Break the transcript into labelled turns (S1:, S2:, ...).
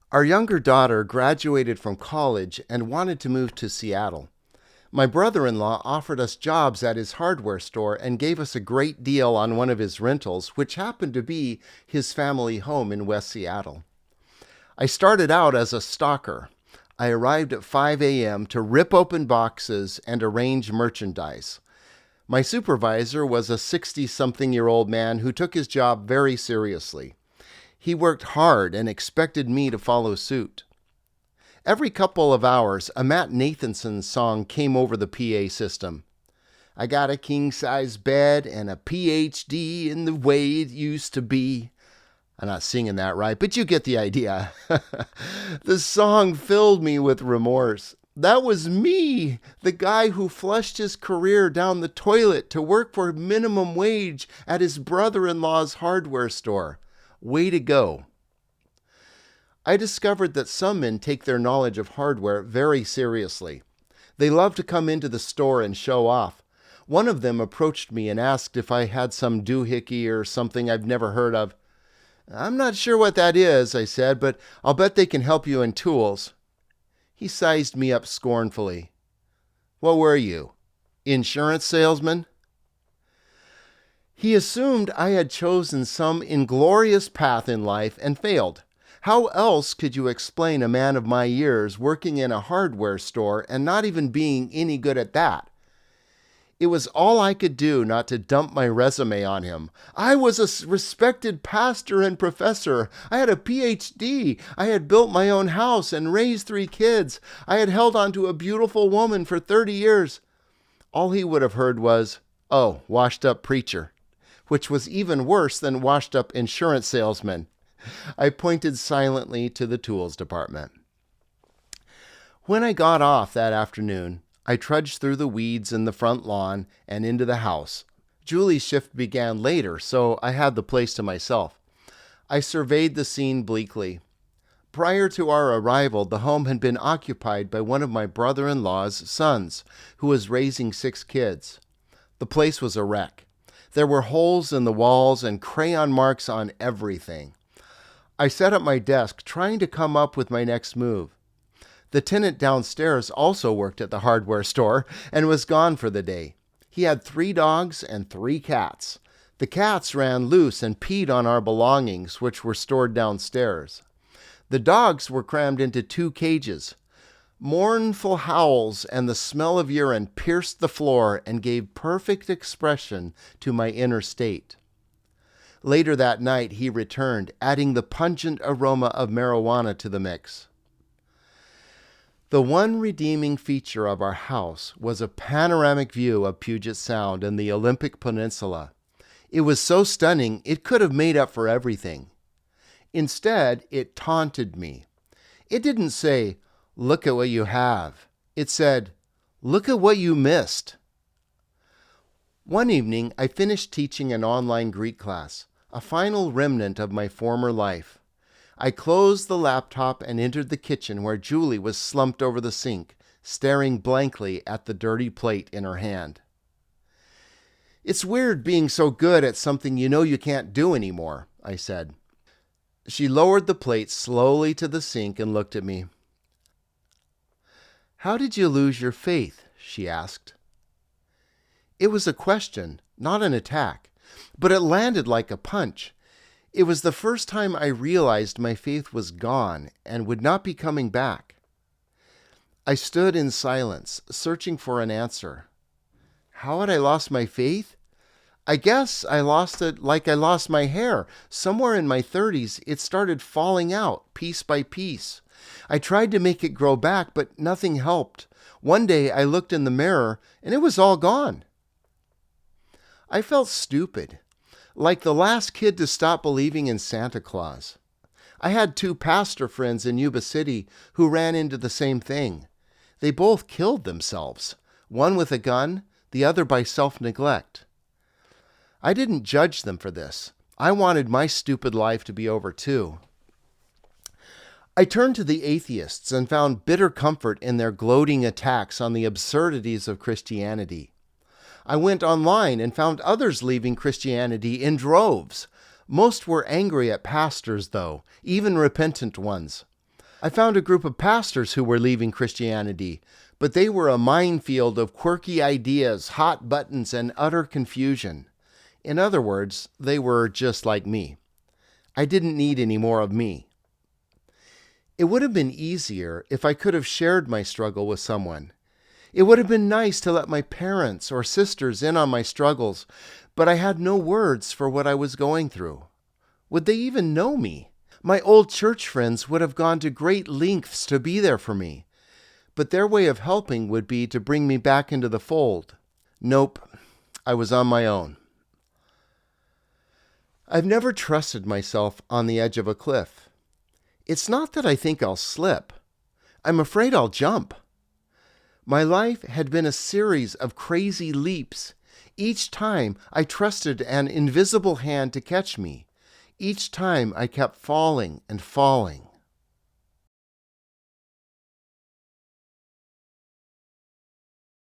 S1: Our younger daughter graduated from college and wanted to move to Seattle. My brother-in-law offered us jobs at his hardware store and gave us a great deal on one of his rentals, which happened to be his family home in West Seattle. I started out as a stalker. I arrived at 5 a.m. to rip open boxes and arrange merchandise. My supervisor was a 60-something-year-old man who took his job very seriously. He worked hard and expected me to follow suit. Every couple of hours, a Matt Nathanson song came over the PA system. I got a king-size bed and a PhD in the way it used to be. I'm not singing that right, but you get the idea. The song filled me with remorse. That was me, the guy who flushed his career down the toilet to work for minimum wage at his brother-in-law's hardware store. Way to go. I discovered that some men take their knowledge of hardware very seriously. They love to come into the store and show off. One of them approached me and asked if I had some doohickey or something I've never heard of. I'm not sure what that is, I said, but I'll bet they can help you in tools. He sized me up scornfully. What were you? Insurance salesman? He assumed I had chosen some inglorious path in life and failed. How else could you explain a man of my years working in a hardware store and not even being any good at that? It was all I could do not to dump my resume on him. I was a respected pastor and professor. I had a PhD. I had built my own house and raised 3 kids. I had held on to a beautiful woman for 30 years. All he would have heard was, "Oh, washed-up preacher," which was even worse than washed-up insurance salesman. I pointed silently to the tools department. When I got off that afternoon, I trudged through the weeds in the front lawn and into the house. Julie's shift began later, so I had the place to myself. I surveyed the scene bleakly. Prior to our arrival, the home had been occupied by one of my brother-in-law's sons, who was raising 6 kids. The place was a wreck. There were holes in the walls and crayon marks on everything. I sat at my desk trying to come up with my next move. The tenant downstairs also worked at the hardware store and was gone for the day. He had 3 dogs and 3 cats. The cats ran loose and peed on our belongings, which were stored downstairs. The dogs were crammed into 2 cages. Mournful howls and the smell of urine pierced the floor and gave perfect expression to my inner state. Later that night, he returned, adding the pungent aroma of marijuana to the mix. The one redeeming feature of our house was a panoramic view of Puget Sound and the Olympic Peninsula. It was so stunning, it could have made up for everything. Instead, it taunted me. It didn't say, "Look at what you have." It said, "Look at what you missed." One evening, I finished teaching an online Greek class, a final remnant of my former life. I closed the laptop and entered the kitchen where Julie was slumped over the sink, staring blankly at the dirty plate in her hand. "It's weird being so good at something you know you can't do anymore," I said. She lowered the plate slowly to the sink and looked at me. "How did you lose your faith?" she asked. It was a question, not an attack, but it landed like a punch. It was the first time I realized my faith was gone and would not be coming back. I stood in silence, searching for an answer. How had I lost my faith? I guess I lost it like I lost my hair. Somewhere in my 30s, it started falling out, piece by piece. I tried to make it grow back, but nothing helped. One day I looked in the mirror, and it was all gone. I felt stupid, like the last kid to stop believing in Santa Claus. I had 2 pastor friends in Yuba City who ran into the same thing. They both killed themselves, one with a gun, the other by self-neglect. I didn't judge them for this. I wanted my stupid life to be over too. I turned to the atheists and found bitter comfort in their gloating attacks on the absurdities of Christianity. I went online and found others leaving Christianity in droves. Most were angry at pastors, though, even repentant ones. I found a group of pastors who were leaving Christianity, but they were a minefield of quirky ideas, hot buttons, and utter confusion. In other words, they were just like me. I didn't need any more of me. It would have been easier if I could have shared my struggle with someone. It would have been nice to let my parents or sisters in on my struggles, but I had no words for what I was going through. Would they even know me? My old church friends would have gone to great lengths to be there for me, but their way of helping would be to bring me back into the fold. Nope, I was on my own. I've never trusted myself on the edge of a cliff. It's not that I think I'll slip. I'm afraid I'll jump. My life had been a series of crazy leaps. Each time I trusted an invisible hand to catch me. Each time I kept falling and falling.